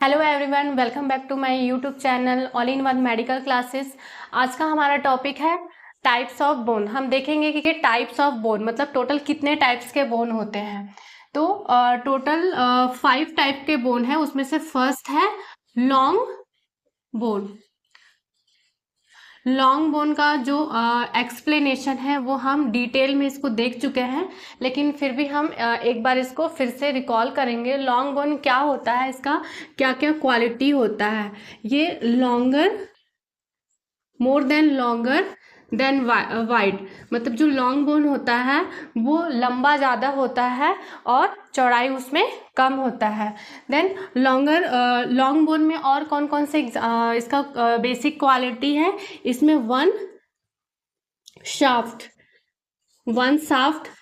Hello everyone, welcome back to my YouTube channel all in one medical classes. आज का हमारा topic है types of bone. हम देखेंगे कि टाइप्स ऑफ बोन मतलब टोटल कितने टाइप्स के बोन होते हैं। तो टोटल 5 टाइप के बोन है, उसमें से फर्स्ट है लॉन्ग बोन। लॉन्ग बोन का जो एक्सप्लेनेशन है वो हम डिटेल में इसको देख चुके हैं, लेकिन फिर भी हम एक बार इसको फिर से रिकॉल करेंगे। लॉन्ग बोन क्या होता है, इसका क्या क्या क्वालिटी होता है। ये लॉन्गर, मोर देन लॉन्गर देन वाइड, मतलब जो लॉन्ग बोन होता है वो लंबा ज़्यादा होता है और चौड़ाई उसमें कम होता है। देन लॉन्ग बोन में और कौन कौन से इसका बेसिक क्वालिटी है। इसमें one shaft,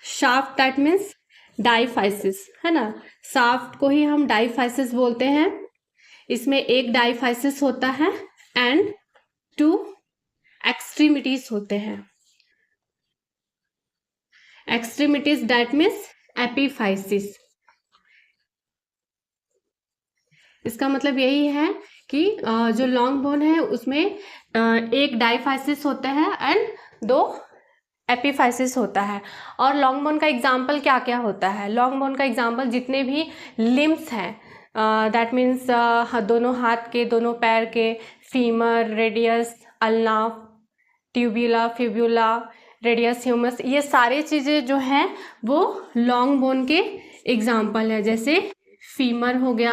shaft that means diaphysis, है ना। शाफ्ट को ही हम डाइफाइसिस बोलते हैं। इसमें एक डाइफाइसिस होता है एंड 2 एक्सट्रीमिटीज होते हैं। Extremities that means epiphysis. इसका मतलब यही है कि जो लॉन्ग बोन है उसमें एक डाइफाइसिस होता है एंड 2 एपीफाइसिस होता है। और लॉन्ग बोन का एग्जाम्पल क्या क्या होता है। लॉन्ग बोन का एग्जाम्पल जितने भी लिम्स हैं, दैट मीन्स दोनों हाथ के, दोनों पैर के, फीमर, रेडियस, अल्ना, ट्यूब्यूला, फिब्यूला, रेडियस, ह्यूमस, ये सारी चीज़ें जो हैं वो लॉन्ग बोन के एग्जाम्पल है। जैसे फीमर हो गया,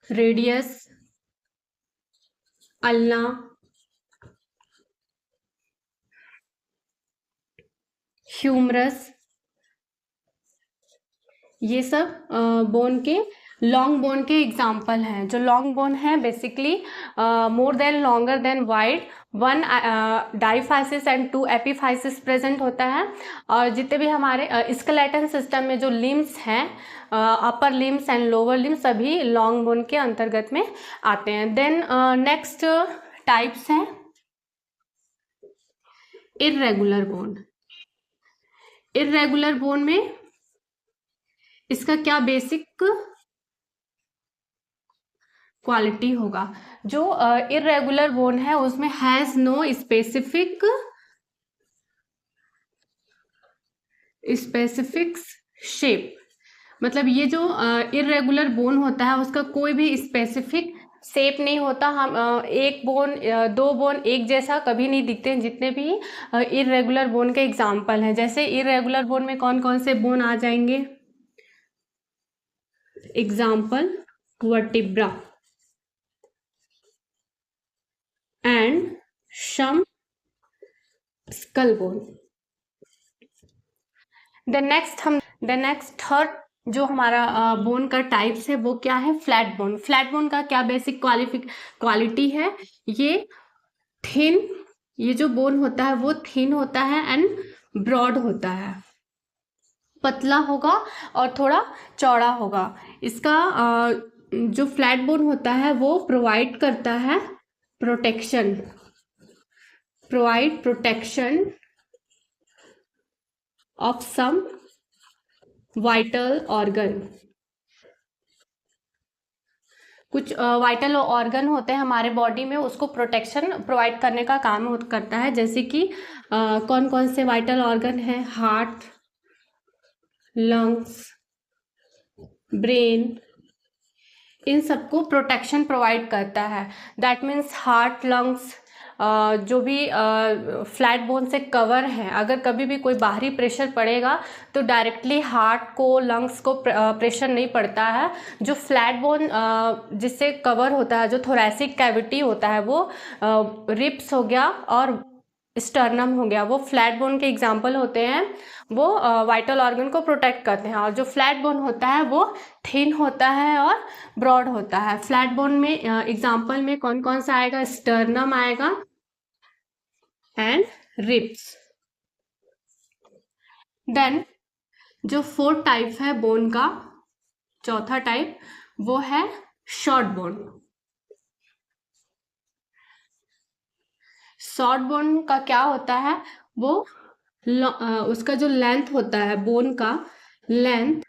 रेडियस, अल्ना, ह्यूमरस, ये सब बोन के, लॉन्ग बोन के एग्जाम्पल हैं। जो लॉन्ग बोन है basically more than longer than wide, 1 diaphysis and 2 epiphysis present होता है। और जितने भी हमारे स्केलेटन सिस्टम में जो लिम्स हैं, upper limbs and lower limbs, सभी लॉन्ग बोन के अंतर्गत में आते हैं। देन नेक्स्ट टाइप्स हैं इर्रेगुलर बोन। इर्रेगुलर बोन में इसका क्या बेसिक क्वालिटी होगा। जो इरेगुलर बोन है उसमें हैज नो स्पेसिफिक्स शेप, मतलब ये जो इरेगुलर बोन होता है उसका कोई भी स्पेसिफिक शेप नहीं होता। हम एक बोन, 2 बोन एक जैसा कभी नहीं दिखते हैं। जितने भी इरेगुलर बोन के एग्जाम्पल हैं, जैसे इरेगुलर बोन में कौन कौन से बोन आ जाएंगे। Example vertebra and some skull bone. The next third जो हमारा बोन का टाइप्स है वो क्या है, फ्लैट बोन। फ्लैट बोन का क्या बेसिक क्वालिटी है। ये थिन, ये जो बोन होता है वो थिन होता है एंड ब्रॉड होता है, पतला होगा और थोड़ा चौड़ा होगा। इसका जो फ्लैट बोन होता है वो प्रोवाइड करता है protection of some vital organ. कुछ वाइटल ऑर्गन होते हैं हमारे बॉडी में, उसको प्रोटेक्शन प्रोवाइड करने का काम करता है। जैसे कि कौन कौन से वाइटल ऑर्गन हैं, हार्ट, लंग्स, ब्रेन, इन सबको प्रोटेक्शन प्रोवाइड करता है। दैट मीन्स हार्ट, लंग्स, जो भी फ्लैट बोन से कवर है, अगर कभी भी कोई बाहरी प्रेशर पड़ेगा तो डायरेक्टली हार्ट को, लंग्स को प्रेशर नहीं पड़ता है। जो फ्लैट बोन जिससे कवर होता है, जो थोरैसिक कैविटी होता है, वो रिब्स हो गया और स्टर्नम हो गया, वो फ्लैट बोन के एग्जाम्पल होते हैं। वो वाइटल ऑर्गन को प्रोटेक्ट करते हैं। और जो फ्लैट बोन होता है वो थिन होता है और ब्रॉड होता है। फ्लैट बोन में एग्जाम्पल में कौन कौन सा आएगा, स्टर्नम आएगा एंड रिब्स। देन जो 4th टाइप है बोन का, चौथा टाइप, वो है शॉर्ट बोन। शॉर्ट बोन का क्या होता है, वो उसका जो लेंथ होता है बोन का, लेंथ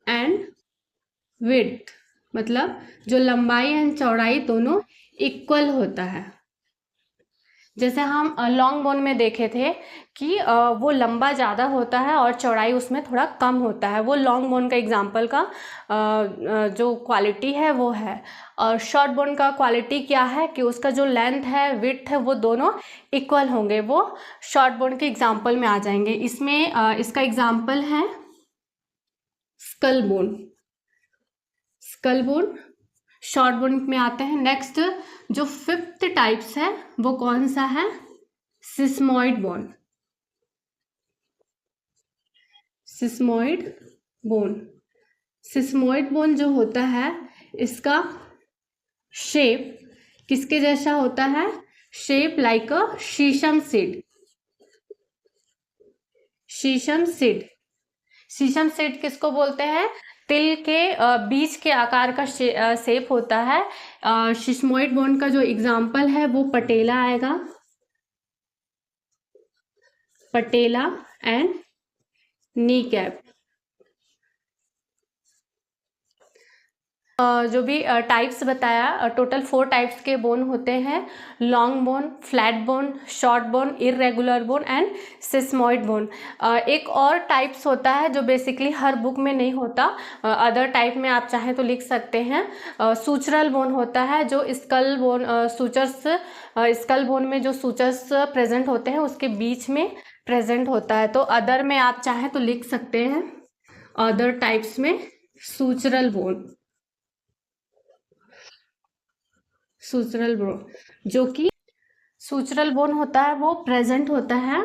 एंड विड्थ, मतलब जो लंबाई एंड चौड़ाई दोनों इक्वल होता है। जैसे हम लॉन्ग बोन में देखे थे कि वो लंबा ज़्यादा होता है और चौड़ाई उसमें थोड़ा कम होता है, वो लॉन्ग बोन का एग्जाम्पल का जो क्वालिटी है वो है। और शॉर्ट बोन का क्वालिटी क्या है कि उसका जो लेंथ है, विड्थ है, वो दोनों इक्वल होंगे, वो शॉर्ट बोन के एग्जाम्पल में आ जाएंगे। इसमें इसका एग्जाम्पल है skull bone. Skull bone short bone में आते हैं। नेक्स्ट जो फिफ्थ टाइप्स है वो कौन सा है? Sesamoid bone. Sesamoid bone. Sesamoid bone जो होता है इसका शेप किसके जैसा होता है? शेप लाइक अ शीशम सीड। शीशम सीड। शीशम सीड किसको बोलते हैं? तिल के बीज के आकार का शेप होता है। सिस्मॉइड बोन का जो एग्जाम्पल है वो पटेला आएगा, पटेला एंड नी कैप। जो भी टाइप्स बताया, टोटल 4 टाइप्स के बोन होते हैं, long bone, flat bone, short bone, irregular bone and sesamoid bone. एक और टाइप्स होता है जो बेसिकली हर बुक में नहीं होता, अदर टाइप में आप चाहें तो लिख सकते हैं। सूचरल बोन होता है जो skull bone, sutures, skull bone में जो सूचर्स प्रेजेंट होते हैं उसके बीच में प्रेजेंट होता है। तो अदर में आप चाहें तो लिख सकते हैं, अदर टाइप्स में सूचरल बोन। सूचरल बोन, जो कि सूचरल बोन होता है वो प्रेजेंट होता है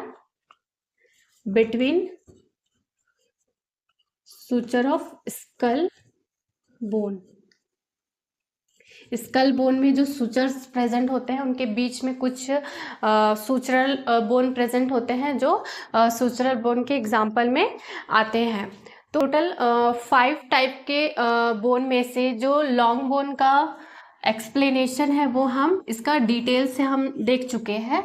between suture of skull bone. Skull bone में जो सूचर्स प्रेजेंट होते हैं उनके बीच में कुछ सूचरल बोन प्रेजेंट होते हैं जो सूचरल बोन के एग्जाम्पल में आते हैं। टोटल 5 टाइप के बोन में से जो लॉन्ग बोन का एक्सप्लेनेशन है वो हम इसका डिटेल से हम देख चुके हैं।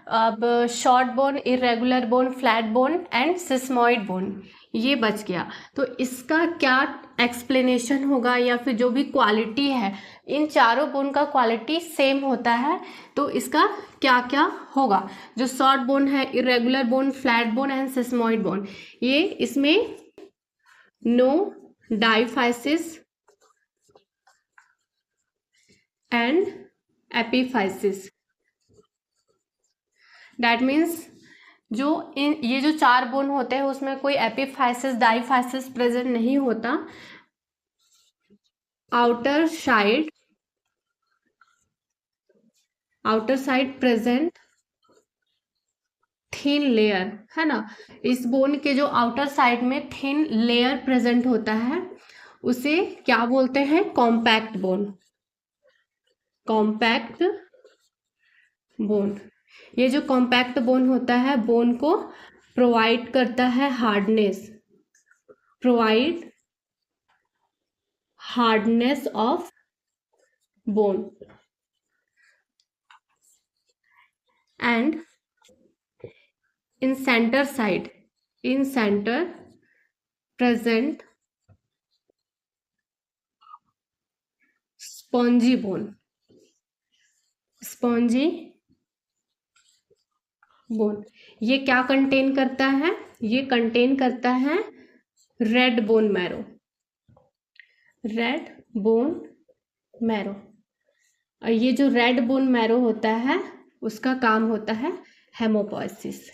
अब short bone, irregular bone, flat bone and sesamoid bone ये बच गया। तो इसका क्या एक्सप्लेनेशन होगा या फिर जो भी क्वालिटी है, इन चारों बोन का क्वालिटी सेम होता है, तो इसका क्या क्या होगा? जो शॉर्ट बोन है, irregular bone, flat bone and sesamoid bone, ये इसमें no diaphysis and epiphysis. That means जो ये जो 4 बोन होते हैं उसमें कोई एपीफाइसिस, डाइफाइसिस प्रेजेंट नहीं होता। Outer side present thin layer, है ना। इस बोन के जो आउटर साइड में थिन लेयर प्रेजेंट होता है उसे क्या बोलते हैं? Compact bone. Compact bone. ये जो कॉम्पैक्ट बोन होता है बोन को प्रोवाइड करता है hardness, provide hardness of bone and in center present spongy bone। Spongy bone ये क्या कंटेन करता है? ये कंटेन करता है red bone marrow. Red bone marrow. और ये जो रेड बोन मैरो होता है उसका काम होता है हेमोपोइसिस।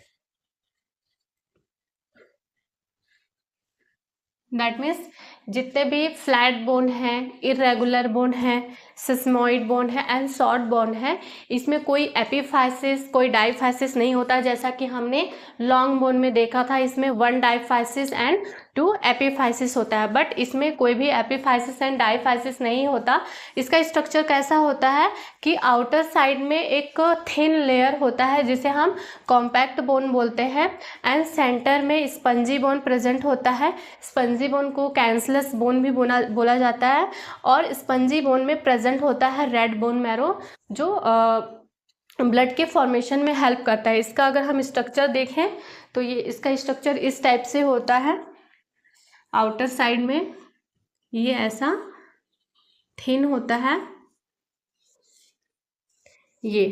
दैट मीन्स जितने भी फ्लैट बोन है, इरेगुलर बोन है, सिस्मॉइड बोन है एंड शॉर्ट बोन है, इसमें कोई एपीफाइसिस, कोई डाइफाइसिस नहीं होता, जैसा कि हमने लॉन्ग बोन में देखा था। इसमें 1 डाइफाइसिस एंड 2 एपीफाइसिस होता है, बट इसमें कोई भी एपीफाइसिस एंड डाइफाइसिस नहीं होता। इसका स्ट्रक्चर कैसा होता है कि आउटर साइड में एक थिन लेयर होता है जिसे हम कॉम्पैक्ट बोन बोलते हैं, एंड सेंटर में स्पंजी बोन प्रेजेंट होता है। स्पंजी बोन को कैंसलस बोन भी बोला जाता है, और स्पंजी बोन में प्रेजेंट होता है रेड बोन मैरो जो ब्लड के फॉर्मेशन में हेल्प करता है। इसका अगर हम स्ट्रक्चर देखें तो ये इसका स्ट्रक्चर इस टाइप से होता है। आउटर साइड में ये ऐसा थिन होता है। ये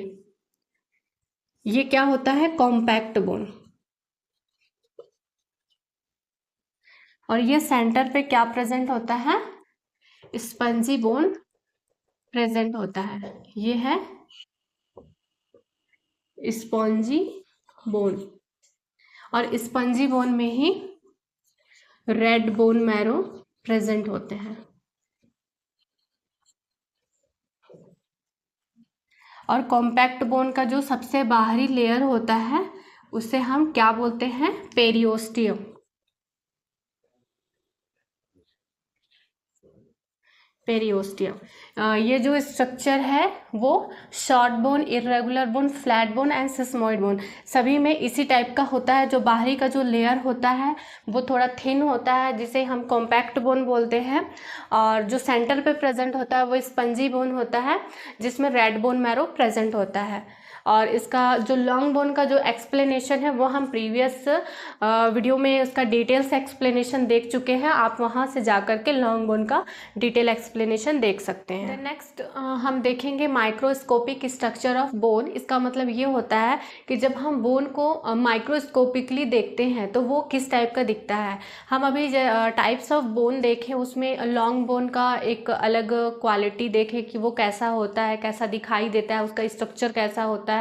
क्या होता है? Compact bone. और ये सेंटर पे क्या प्रेजेंट होता है? स्पंजी बोन प्रेजेंट होता है। ये है स्पॉन्जी बोन। और स्पंजी बोन में ही रेड बोन मैरो प्रेजेंट होते हैं। और कॉम्पैक्ट बोन का जो सबसे बाहरी लेयर होता है उसे हम क्या बोलते हैं? पेरियोस्टियम। पेरियोस्टियम। ये जो स्ट्रक्चर है वो short bone, irregular bone, flat bone and sesamoid bone सभी में इसी टाइप का होता है। जो बाहरी का जो लेयर होता है वो थोड़ा थिन होता है जिसे हम कॉम्पैक्ट बोन बोलते हैं। और जो सेंटर पे प्रेजेंट होता है वो स्पंजी बोन होता है जिसमें रेड बोन मैरो प्रेजेंट होता है। और इसका जो लॉन्ग बोन का जो एक्सप्लेनेशन है वो हम प्रीवियस वीडियो में उसका डिटेल्स एक्सप्लेनेशन देख चुके हैं। आप वहाँ से जा कर के लॉन्ग बोन का डिटेल एक्सप्लेनेशन देख सकते हैं। नेक्स्ट हम देखेंगे माइक्रोस्कोपिक स्ट्रक्चर ऑफ बोन। इसका मतलब ये होता है कि जब हम बोन को माइक्रोस्कोपिकली देखते हैं तो वो किस टाइप का दिखता है। हम अभी टाइप्स ऑफ बोन देखें उसमें लॉन्ग बोन का एक अलग क्वालिटी देखें कि वो कैसा होता है, कैसा दिखाई देता है, उसका स्ट्रक्चर कैसा होता है।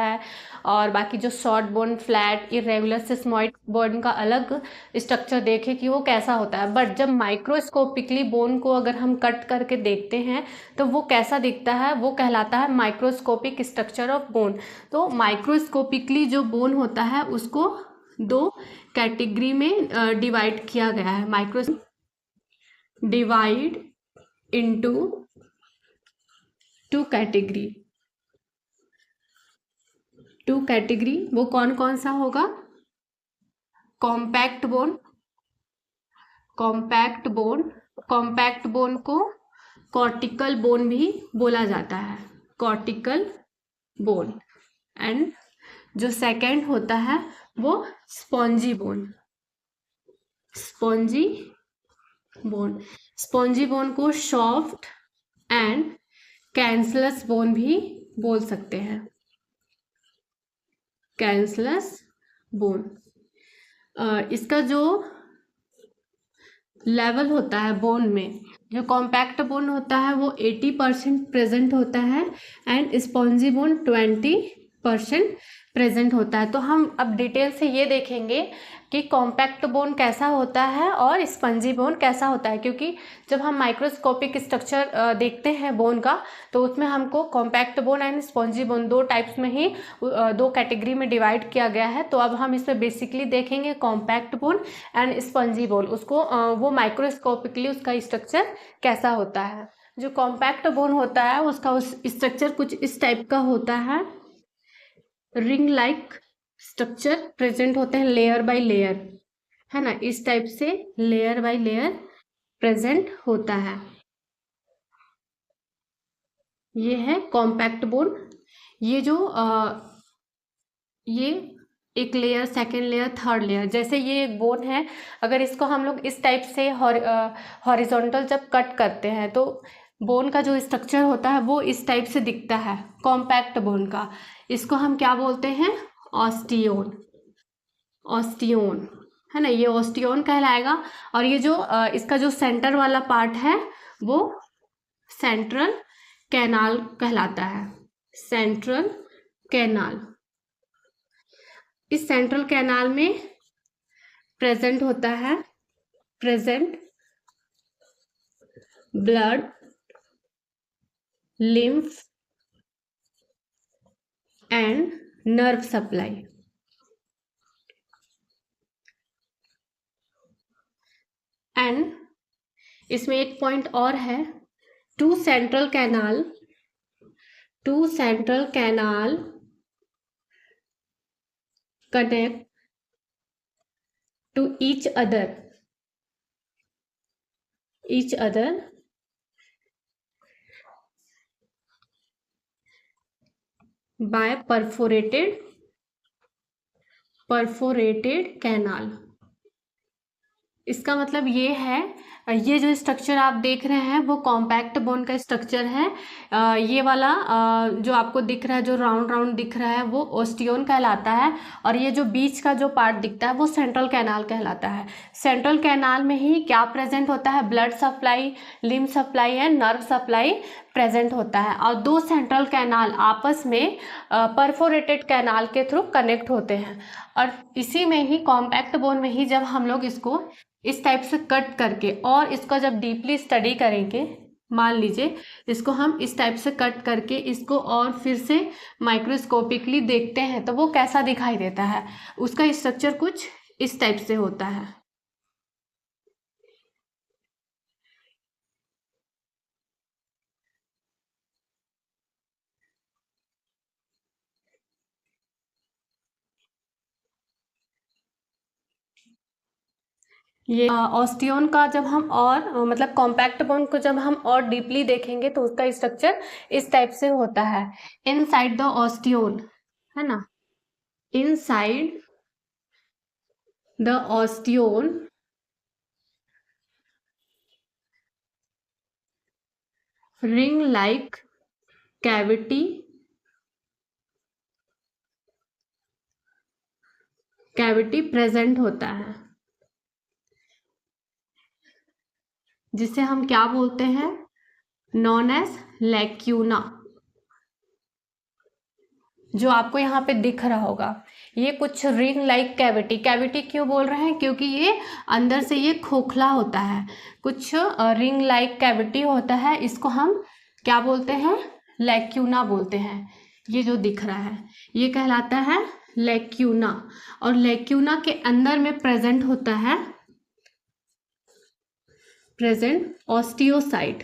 और बाकी जो short bone, flat, irregular, sesamoid bone का अलग स्ट्रक्चर देखें कि वो कैसा होता है। बट जब माइक्रोस्कोपिकली बोन को अगर हम कट करके देखते हैं तो वो कैसा दिखता है, वो कहलाता है माइक्रोस्कोपिक स्ट्रक्चर ऑफ बोन। तो माइक्रोस्कोपिकली जो बोन होता है उसको दो कैटेगरी में डिवाइड किया गया है। Micro divide into two category. वो कौन कौन सा होगा? Compact bone. कॉम्पैक्ट बोन को कॉर्टिकल बोन भी बोला जाता है। Cortical bone. एंड जो सेकंड होता है वो स्पॉन्जी बोन। स्पॉन्जी बोन को सॉफ्ट एंड कैंसलस बोन भी बोल सकते हैं। Cancellous bone. इसका जो लेवल होता है बोन में, जो कॉम्पैक्ट बोन होता है वो 80% प्रेजेंट होता है एंड स्पॉन्जी बोन 20% प्रेजेंट होता है। तो हम अब डिटेल से ये देखेंगे कि कॉम्पैक्ट बोन कैसा होता है और स्पंजी बोन कैसा होता है। क्योंकि जब हम माइक्रोस्कोपिक स्ट्रक्चर देखते हैं बोन का तो उसमें हमको compact bone and spongy bone दो टाइप्स में ही दो कैटेगरी में डिवाइड किया गया है। तो अब हम इसमें बेसिकली देखेंगे compact bone and spongy bone. उसको वो माइक्रोस्कोपिकली उसका स्ट्रक्चर कैसा होता है। जो कॉम्पैक्ट बोन होता है उसका उस स्ट्रक्चर कुछ इस टाइप का होता है। रिंग लाइक स्ट्रक्चर प्रेजेंट होते हैं लेयर बाय लेयर, है ना। इस टाइप से लेयर बाय लेयर प्रेजेंट होता है। ये है कॉम्पैक्ट बोन। ये जो ये एक layer, second layer, third layer, जैसे ये एक बोन है। अगर इसको हम लोग इस टाइप से हॉरिजॉन्टल जब कट करते हैं तो बोन का जो स्ट्रक्चर होता है वो इस टाइप से दिखता है कॉम्पैक्ट बोन का। इसको हम क्या बोलते हैं? ऑस्टियोन। है ना, ये ऑस्टियोन कहलाएगा। और ये जो इसका जो सेंटर वाला पार्ट है वो सेंट्रल कैनाल कहलाता है। Central canal. इस सेंट्रल कैनाल में प्रेजेंट होता है blood, lymph and nerve supply. And इसमें एक पॉइंट और है, two central canal connect to each other by perforated canal। इसका मतलब ये है ये जो स्ट्रक्चर आप देख रहे हैं वो कॉम्पैक्ट बोन का स्ट्रक्चर है। ये वाला जो आपको दिख रहा है, जो राउंड राउंड दिख रहा है, वो ओस्टियोन कहलाता है। और ये जो बीच का जो पार्ट दिखता है वो सेंट्रल कैनाल कहलाता है। सेंट्रल कैनाल में ही क्या प्रेजेंट होता है? Blood supply, limb supply and nerve supply present होता है। और दो सेंट्रल कैनाल आपस में परफोरेटेड कैनाल के थ्रू कनेक्ट होते हैं। और इसी में ही कॉम्पैक्ट बोन में ही जब हम लोग इसको इस टाइप से कट करके और इसका जब डीपली स्टडी करेंगे, मान लीजिए इसको हम इस टाइप से कट करके इसको और फिर से माइक्रोस्कोपिकली देखते हैं तो वो कैसा दिखाई देता है। उसका स्ट्रक्चर कुछ इस टाइप से होता है। ये ऑस्टियोन का जब हम और मतलब कॉम्पैक्ट बोन को जब हम और डीपली देखेंगे तो उसका स्ट्रक्चर इस टाइप से होता है। इनसाइड द ऑस्टियोन, है ना, inside the osteon ring like cavity present होता है, जिसे हम क्या बोलते हैं? Known as lacuna. जो आपको यहाँ पे दिख रहा होगा ये कुछ रिंग लाइक कैविटी। कैविटी क्यों बोल रहे हैं? क्योंकि ये अंदर से ये खोखला होता है, कुछ रिंग लाइक कैविटी होता है। इसको हम क्या बोलते हैं? लैक्यूना बोलते हैं। ये जो दिख रहा है ये कहलाता है लैक्यूना। और लैक्यूना के अंदर में प्रेजेंट होता है ऑस्टियोसाइट।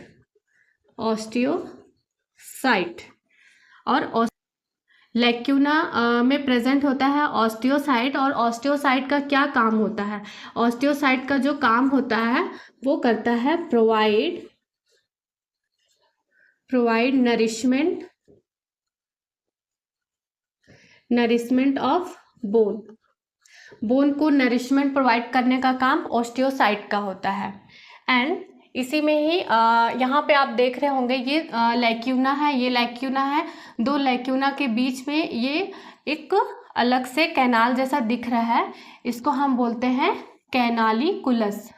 और लैक्यूना में प्रेजेंट होता है ऑस्टियोसाइट। और ऑस्टियोसाइट का क्या काम होता है? ऑस्टियोसाइट का जो काम होता है वो करता है प्रोवाइड नरिशमेंट ऑफ बोन को नरिशमेंट प्रोवाइड करने का काम ऑस्टियोसाइट का होता है। एंड इसी में ही यहाँ पे आप देख रहे होंगे ये लैक्यूना है, ये लैक्यूना है। दो लैक्यूना के बीच में ये एक अलग से कैनाल जैसा दिख रहा है, इसको हम बोलते हैं कैनालिकुलस।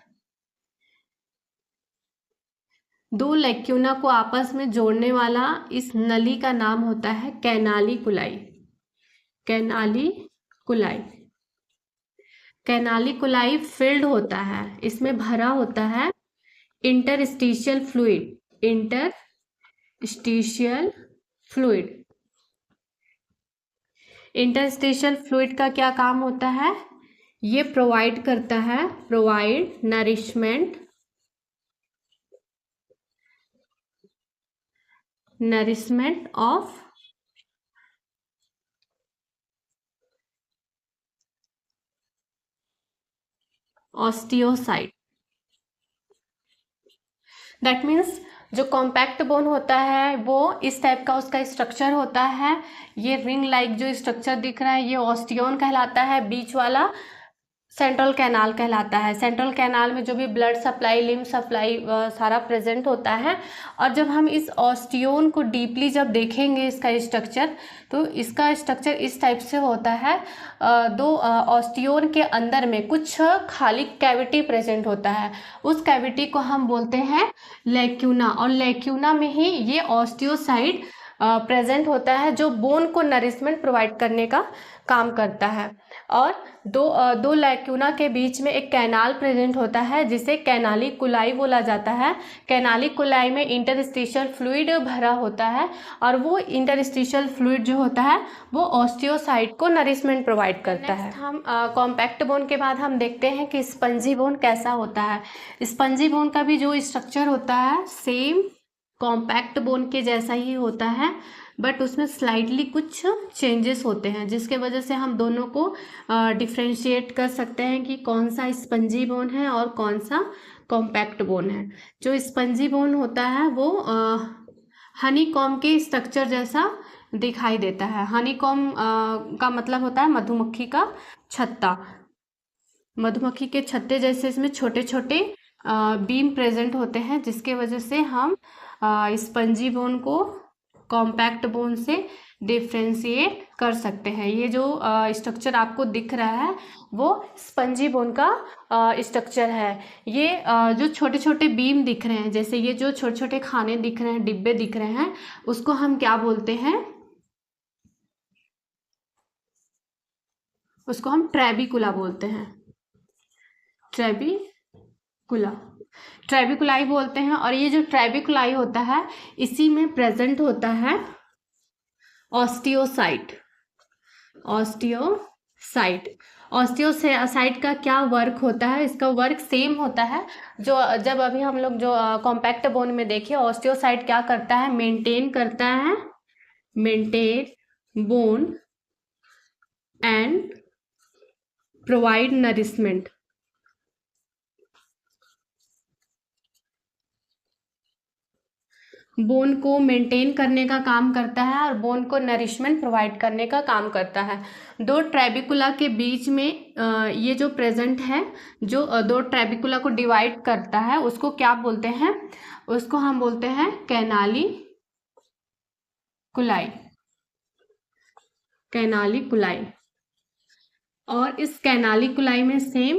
दो लैक्यूना को आपस में जोड़ने वाला इस नली का नाम होता है कैनालिकुलाई। कैनालिकुलाई फिल्ड होता है, इसमें भरा होता है इंटरस्टिशियल फ्लूइड का क्या काम होता है? ये प्रोवाइड करता है nourishment of osteocyte. That means जो कॉम्पैक्ट बोन होता है वो इस टाइप का उसका स्ट्रक्चर होता है। ये रिंग लाइक जो स्ट्रक्चर दिख रहा है ये ऑस्टियोन कहलाता है। बीच वाला सेंट्रल कैनाल कहलाता है। सेंट्रल कैनाल में जो भी ब्लड सप्लाई, लिम्ब सप्लाई सारा प्रेजेंट होता है। और जब हम इस ऑस्टियोन को डीपली जब देखेंगे इसका स्ट्रक्चर, तो इसका स्ट्रक्चर इस टाइप से होता है। दो ऑस्टियोन के अंदर में कुछ खाली कैविटी प्रेजेंट होता है, उस कैविटी को हम बोलते हैं लैक्यूना। और लैक्यूना में ही ये ऑस्टियोसाइट प्रेजेंट होता है जो बोन को नरिशमेंट प्रोवाइड करने का काम करता है। और दो लैक्यूना के बीच में एक कैनाल प्रेजेंट होता है जिसे कैनालिकुलाई बोला जाता है। कैनालिकुलाई में इंटरस्टिशियल फ्लूइड भरा होता है और वो इंटरस्टिशियल फ्लूइड जो होता है वो ऑस्टियोसाइट को नरिशमेंट प्रोवाइड करता है। हम कॉम्पैक्ट बोन के बाद हम देखते हैं कि स्पंजी बोन कैसा होता है। स्पंजी बोन का भी जो स्ट्रक्चर होता है सेम कॉम्पैक्ट बोन के जैसा ही होता है, बट उसमें स्लाइटली कुछ चेंजेस होते हैं जिसके वजह से हम दोनों को डिफ्रेंशिएट कर सकते हैं कि कौन सा स्पंजी बोन है और कौन सा कॉम्पैक्ट बोन है। जो स्पंजी बोन होता है वो हनी कॉम के स्ट्रक्चर जैसा दिखाई देता है। हनी कॉम का मतलब होता है मधुमक्खी का छत्ता। मधुमक्खी के छत्ते जैसे इसमें छोटे छोटे बीम प्रेजेंट होते हैं, जिसके वजह से हम स्पंजी बोन को कॉम्पैक्ट बोन से डिफ्रेंशिएट कर सकते हैं। ये जो स्ट्रक्चर आपको दिख रहा है वो स्पंजी बोन का स्ट्रक्चर है। ये जो छोटे छोटे बीम दिख रहे हैं, जैसे ये जो छोटे छोटे खाने दिख रहे हैं, डिब्बे दिख रहे हैं, उसको हम क्या बोलते हैं? उसको हम ट्रेबिकुला बोलते हैं। ट्रेबिकुलाई बोलते हैं। और ये जो ट्रेबिकुलाई होता है, इसी में प्रेजेंट होता है ऑस्टियोसाइट का क्या वर्क होता है? इसका वर्क सेम होता है जो जब अभी हम लोग जो कॉम्पैक्ट बोन में देखे, ऑस्टियोसाइट क्या करता है? Maintain bone and provide nourishment. Bone को मेंटेन करने का काम करता है और बोन को नरिशमेंट प्रोवाइड करने का काम करता है। दो ट्रेबिकुला के बीच में ये जो प्रेजेंट है, जो दो ट्रेबिकुला को डिवाइड करता है, उसको क्या बोलते हैं? उसको हम बोलते हैं कैनालिकुलाई। और इस कैनालिकुलाई में सेम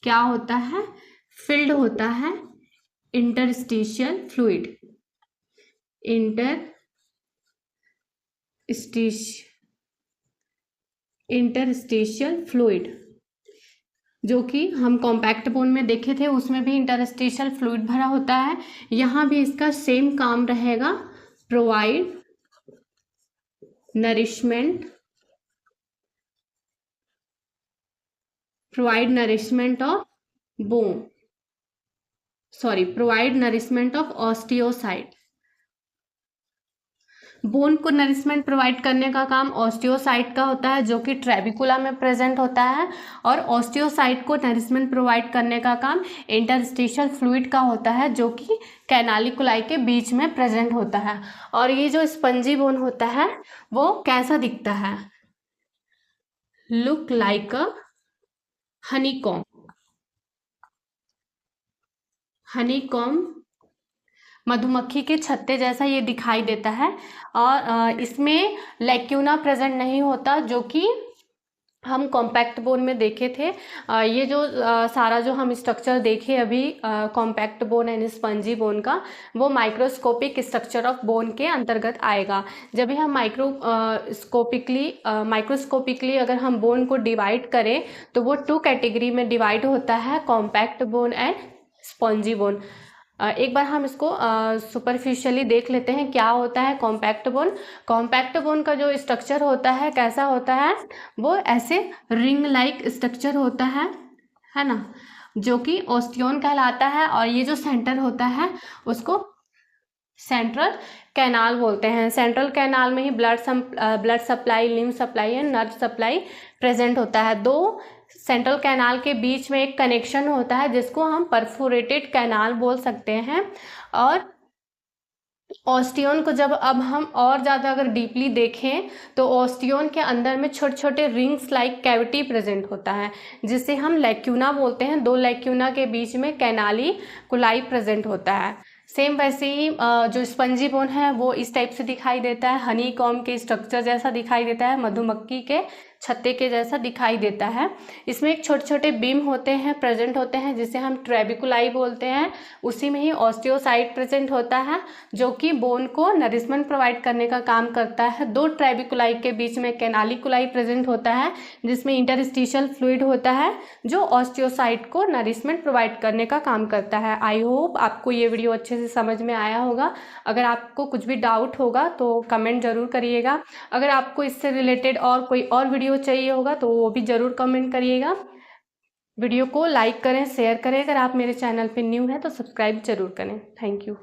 क्या होता है? फिल्ड होता है इंटरस्टिशियल फ्लूइड, जो कि हम कॉम्पैक्ट बोन में देखे थे, उसमें भी इंटरस्टिशियल फ्लूइड भरा होता है। यहाँ भी इसका सेम काम रहेगा, provide nourishment of osteocyte. Bone को नरिशमेंट प्रोवाइड करने का काम ऑस्टियोसाइट का होता है, जो कि ट्रेबिकुला में प्रेजेंट होता है। और ऑस्टियोसाइट को नरिशमेंट प्रोवाइड करने का काम इंटरस्टिशियल फ्लूइड का होता है, जो कि कैनालिकुलाई के बीच में प्रेजेंट होता है। और ये जो स्पंजी बोन होता है वो कैसा दिखता है? लुक लाइक अ हनीकॉम, मधुमक्खी के छत्ते जैसा ये दिखाई देता है। और इसमें लैक्यूना प्रेजेंट नहीं होता, जो कि हम कॉम्पैक्ट बोन में देखे थे। ये जो सारा जो हम स्ट्रक्चर देखे अभी compact bone and spongy bone का, वो माइक्रोस्कोपिक स्ट्रक्चर ऑफ बोन के अंतर्गत आएगा। जब भी हम माइक्रोस्कोपिकली अगर हम बोन को डिवाइड करें तो वो 2 कैटेगरी में डिवाइड होता है, compact bone and spongy bone. एक बार हम इसको सुपरफिशियली देख लेते हैं क्या होता है कॉम्पैक्ट बोन का जो स्ट्रक्चर होता है कैसा होता है? वो ऐसे रिंग लाइक स्ट्रक्चर होता है ना, जो कि ऑस्टियोन कहलाता है। और ये जो सेंटर होता है उसको सेंट्रल कैनाल बोलते हैं। सेंट्रल कैनाल में ही blood supply, lymph supply and nerve supply present होता है। 2 सेंट्रल कैनाल के बीच में एक कनेक्शन होता है जिसको हम परफोरेटेड कैनाल बोल सकते हैं। और ऑस्टियोन को जब अब हम और ज़्यादा अगर डीपली देखें तो ऑस्टियोन के अंदर में छोटे छोटे रिंग्स लाइक कैविटी प्रेजेंट होता है, जिसे हम लैक्यूना बोलते हैं। 2 लैक्यूना के बीच में कैनालिकुलाई प्रेजेंट होता है। सेम वैसे ही जो स्पंजी बोन है वो इस टाइप से दिखाई देता है, हनीकॉम के स्ट्रक्चर जैसा दिखाई देता है, मधुमक्खी के छत्ते के जैसा दिखाई देता है। इसमें एक छोटे छोटे बीम होते हैं, प्रेजेंट होते हैं, जिसे हम ट्रेबिकुलाई बोलते हैं। उसी में ही ऑस्टियोसाइट प्रेजेंट होता है, जो कि बोन को नरिशमेंट प्रोवाइड करने का काम करता है। 2 ट्रेबिकुलाई के बीच में कैनालिकुलाई प्रेजेंट होता है, जिसमें इंटरस्टिशियल फ्लूइड होता है, जो ऑस्टियोसाइट को नरिशमेंट प्रोवाइड करने का काम करता है। आई होप आपको ये वीडियो अच्छे से समझ में आया होगा। अगर आपको कुछ भी डाउट होगा तो कमेंट जरूर करिएगा। अगर आपको इससे रिलेटेड और कोई और वीडियो चाहिए होगा तो वो भी ज़रूर कमेंट करिएगा। वीडियो को लाइक करें, शेयर करें। अगर आप मेरे चैनल पे न्यू हैं तो सब्सक्राइब जरूर करें। Thank you.